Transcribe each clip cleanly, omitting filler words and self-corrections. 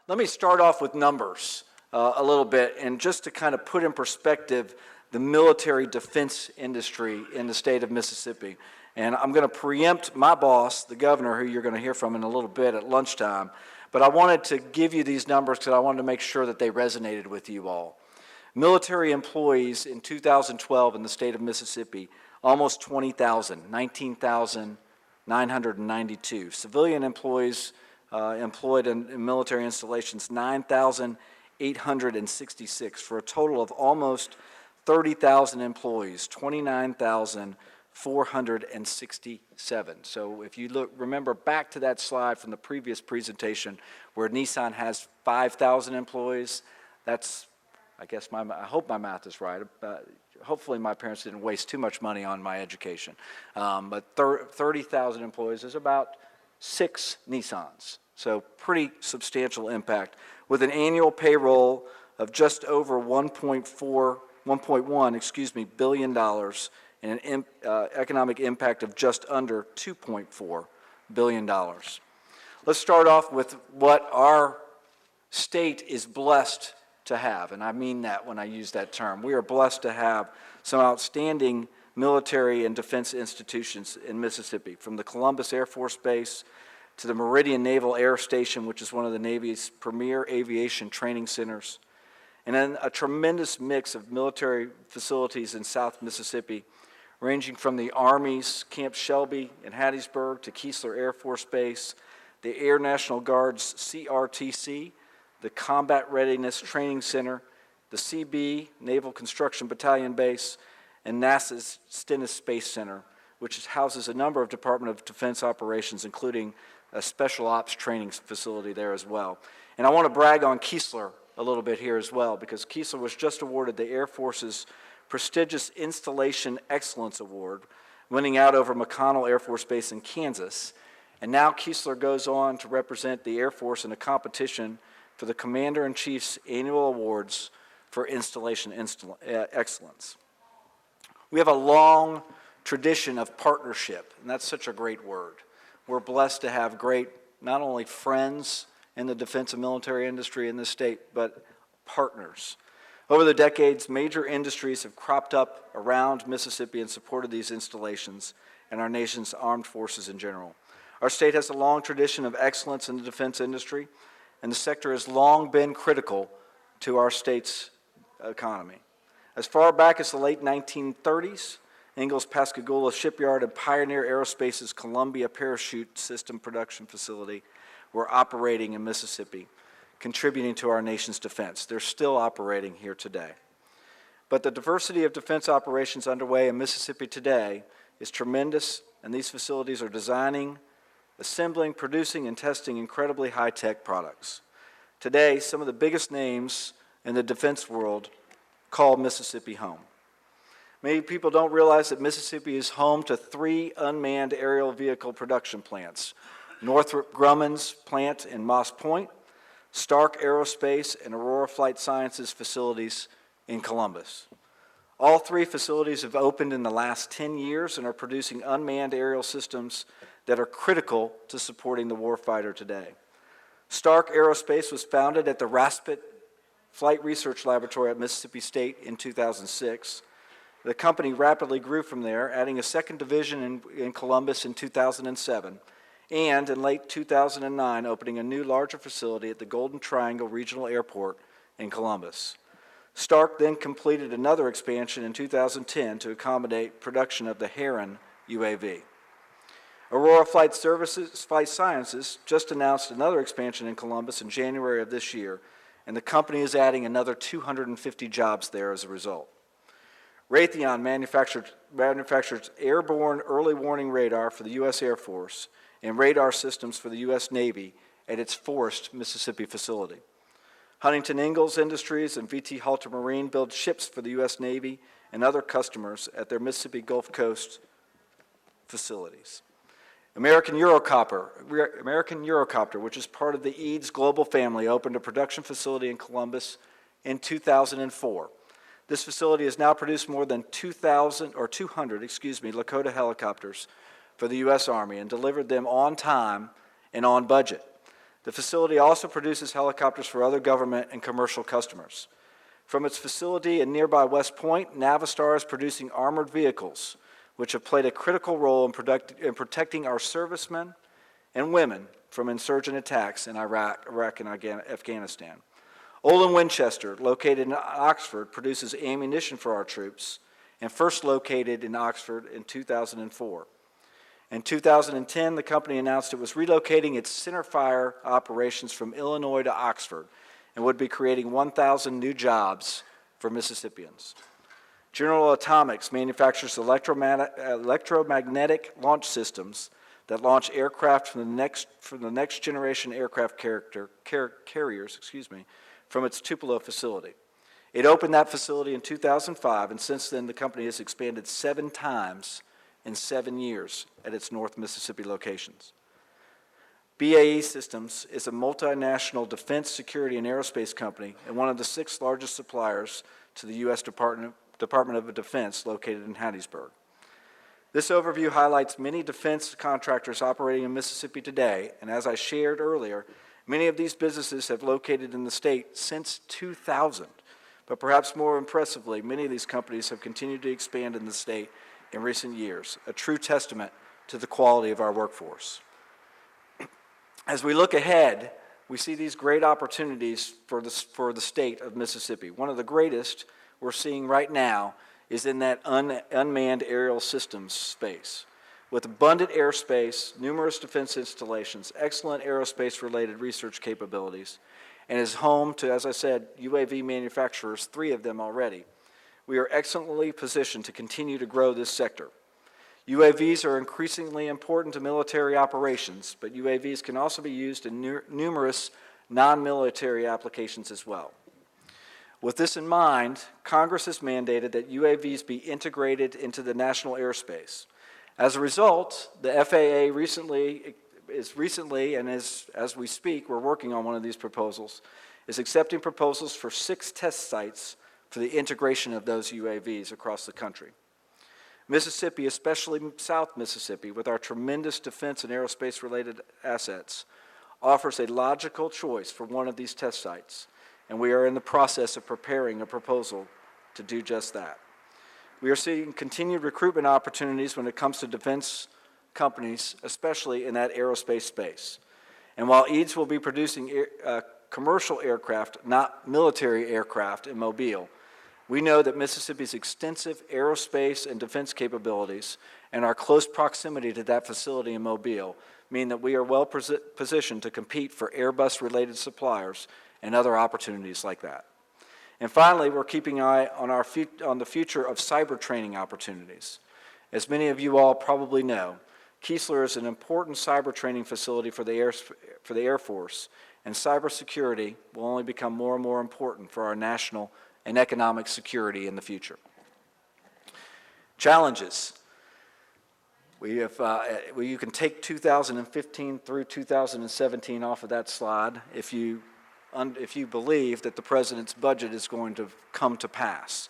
Let me start off with numbers a little bit, and just to kind of put in perspective the military defense industry in the state of Mississippi. And I'm going to preempt my boss, the governor, who you're going to hear from in a little bit at lunchtime. But I wanted to give you these numbers because I wanted to make sure that they resonated with you all. Military employees in 2012 in the state of Mississippi, almost 20,000, 19,992. Civilian employees employed in military installations, 9,866, for a total of almost 30,000 employees, 29,467. So if you remember back to that slide from the previous presentation where Nissan has 5,000 employees, that's, I hope my math is right. Hopefully my parents didn't waste too much money on my education. But 30,000 employees is about 6 Nissans. So pretty substantial impact with an annual payroll of just over $1.1 billion and an economic impact of just under $2.4 billion. Let's start off with what our state is blessed to have, and I mean that when I use that term. We are blessed to have some outstanding military and defense institutions in Mississippi, from the Columbus Air Force Base to the Meridian Naval Air Station, which is one of the Navy's premier aviation training centers, and then a tremendous mix of military facilities in South Mississippi, ranging from the Army's Camp Shelby in Hattiesburg to Keesler Air Force Base, the Air National Guard's CRTC, the Combat Readiness Training Center, the CB Naval Construction Battalion Base, and NASA's Stennis Space Center, which houses a number of Department of Defense operations, including a special ops training facility there as well. And I want to brag on Keesler a little bit here as well, because Keesler was just awarded the Air Force's prestigious Installation Excellence Award, winning out over McConnell Air Force Base in Kansas. And now Keesler goes on to represent the Air Force in a competition for the Commander-in-Chief's annual awards for installation excellence. We have a long tradition of partnership, and that's such a great word. We're blessed to have great, not only friends in the defense and military industry in this state, but partners. Over the decades, major industries have cropped up around Mississippi and supported these installations and our nation's armed forces in general. Our state has a long tradition of excellence in the defense industry, and the sector has long been critical to our state's economy. As far back as the late 1930s, Ingalls Pascagoula Shipyard and Pioneer Aerospace's Columbia Parachute System production facility were operating in Mississippi, contributing to our nation's defense. They're still operating here today. But the diversity of defense operations underway in Mississippi today is tremendous, and these facilities are designing, assembling, producing, and testing incredibly high-tech products. Today, some of the biggest names in the defense world call Mississippi home. Many people don't realize that Mississippi is home to 3 unmanned aerial vehicle production plants: Northrop Grumman's plant in Moss Point, Stark Aerospace, and Aurora Flight Sciences facilities in Columbus. All 3 facilities have opened in the last 10 years and are producing unmanned aerial systems that are critical to supporting the warfighter today. Stark Aerospace was founded at the Raspet Flight Research Laboratory at Mississippi State in 2006. The company rapidly grew from there, adding a second division in Columbus in 2007, and in late 2009, opening a new, larger facility at the Golden Triangle Regional Airport in Columbus. Stark then completed another expansion in 2010 to accommodate production of the Heron UAV. Aurora Flight Sciences just announced another expansion in Columbus in January of this year, and the company is adding another 250 jobs there as a result. Raytheon manufactures airborne early warning radar for the U.S. Air Force and radar systems for the U.S. Navy at its Forest, Mississippi facility. Huntington Ingalls Industries and V.T. Halter Marine build ships for the U.S. Navy and other customers at their Mississippi Gulf Coast facilities. American Eurocopter, which is part of the EADS global family, opened a production facility in Columbus in 2004. This facility has now produced more than 200 Lakota helicopters for the U.S. Army and delivered them on time and on budget. The facility also produces helicopters for other government and commercial customers. From its facility in nearby West Point, Navistar is producing armored vehicles, which have played a critical role in protecting our servicemen and women from insurgent attacks in Iraq and Afghanistan. Olin Winchester, located in Oxford, produces ammunition for our troops, and first located in Oxford in 2004. In 2010, the company announced it was relocating its centerfire operations from Illinois to Oxford and would be creating 1,000 new jobs for Mississippians. General Atomics manufactures electromagnetic launch systems that launch aircraft from the next generation aircraft carriers from its Tupelo facility. It opened that facility in 2005, and since then the company has expanded 7 times in 7 years at its North Mississippi locations. BAE Systems is a multinational defense, security, and aerospace company and one of the 6 largest suppliers to the U.S. Department of Defense located in Hattiesburg. This overview highlights many defense contractors operating in Mississippi today, and as I shared earlier, many of these businesses have located in the state since 2000. But perhaps more impressively, many of these companies have continued to expand in the state in recent years, a true testament to the quality of our workforce. As we look ahead, we see these great opportunities for the state of Mississippi. One of the greatest we're seeing right now is in that unmanned aerial systems space. With abundant airspace, numerous defense installations, excellent aerospace-related research capabilities, and is home to, as I said, UAV manufacturers, 3 of them already. We are excellently positioned to continue to grow this sector. UAVs are increasingly important to military operations, but UAVs can also be used in numerous non-military applications as well. With this in mind, Congress has mandated that UAVs be integrated into the national airspace. As a result, the FAA as we speak, we're working on one of these proposals, is accepting proposals for 6 test sites for the integration of those UAVs across the country. Mississippi, especially South Mississippi, with our tremendous defense and aerospace-related assets, offers a logical choice for one of these test sites, and we are in the process of preparing a proposal to do just that. We are seeing continued recruitment opportunities when it comes to defense companies, especially in that aerospace space. And while EADS will be producing commercial aircraft, not military aircraft in Mobile, we know that Mississippi's extensive aerospace and defense capabilities and our close proximity to that facility in Mobile mean that we are well positioned to compete for Airbus-related suppliers and other opportunities like that. And finally, we're keeping an eye on the future of cyber training opportunities. As many of you all probably know, Keesler is an important cyber training facility for the Air Force, and cybersecurity will only become more and more important for our national and economic security in the future. Challenges. You can take 2015 through 2017 off of that slide if you believe that the president's budget is going to come to pass.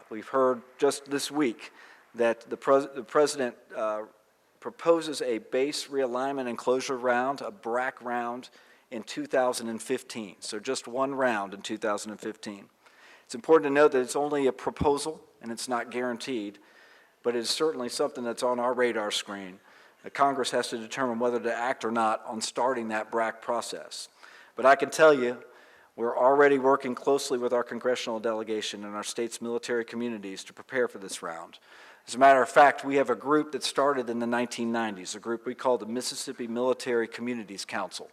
We've heard just this week that the president proposes a base realignment and closure round, a BRAC round, in 2015. So just one round in 2015. It's important to note that it's only a proposal and it's not guaranteed, but it's certainly something that's on our radar screen. Congress has to determine whether to act or not on starting that BRAC process. But I can tell you, we're already working closely with our congressional delegation and our state's military communities to prepare for this round. As a matter of fact, we have a group that started in the 1990s, a group we call the Mississippi Military Communities Council.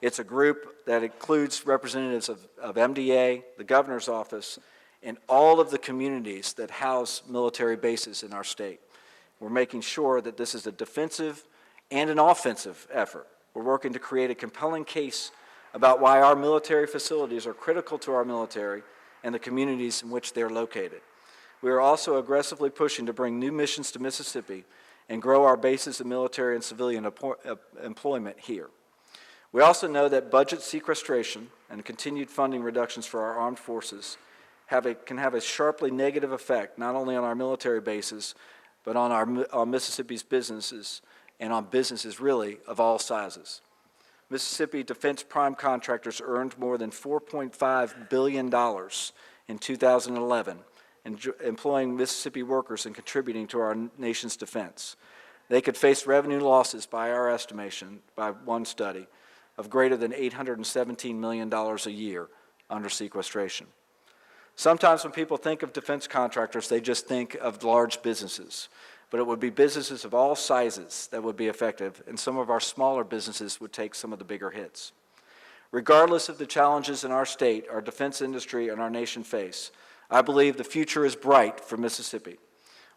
It's a group that includes representatives of MDA, the governor's office, and all of the communities that house military bases in our state. We're making sure that this is a defensive and an offensive effort. We're working to create a compelling case about why our military facilities are critical to our military and the communities in which they're located. We are also aggressively pushing to bring new missions to Mississippi and grow our bases of military and civilian employment here. We also know that budget sequestration and continued funding reductions for our armed forces can have a sharply negative effect not only on our military bases, but on Mississippi's businesses and on businesses really of all sizes. Mississippi defense prime contractors earned more than $4.5 billion in 2011, employing Mississippi workers and contributing to our nation's defense. They could face revenue losses, by our estimation, by one study, of greater than $817 million a year under sequestration. Sometimes when people think of defense contractors, they just think of large businesses. But it would be businesses of all sizes that would be effective, and some of our smaller businesses would take some of the bigger hits. Regardless of the challenges in our state, our defense industry, and our nation face, I believe the future is bright for Mississippi.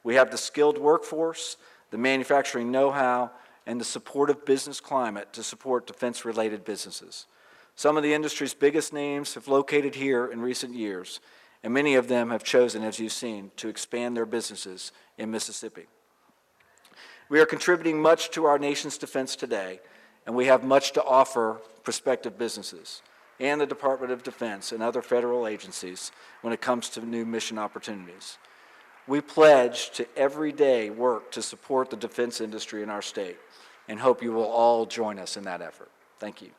We have the skilled workforce, the manufacturing know-how, and the supportive business climate to support defense-related businesses. Some of the industry's biggest names have located here in recent years, and many of them have chosen, as you've seen, to expand their businesses in Mississippi. We are contributing much to our nation's defense today, and we have much to offer prospective businesses and the Department of Defense and other federal agencies when it comes to new mission opportunities. We pledge to every day work to support the defense industry in our state and hope you will all join us in that effort. Thank you.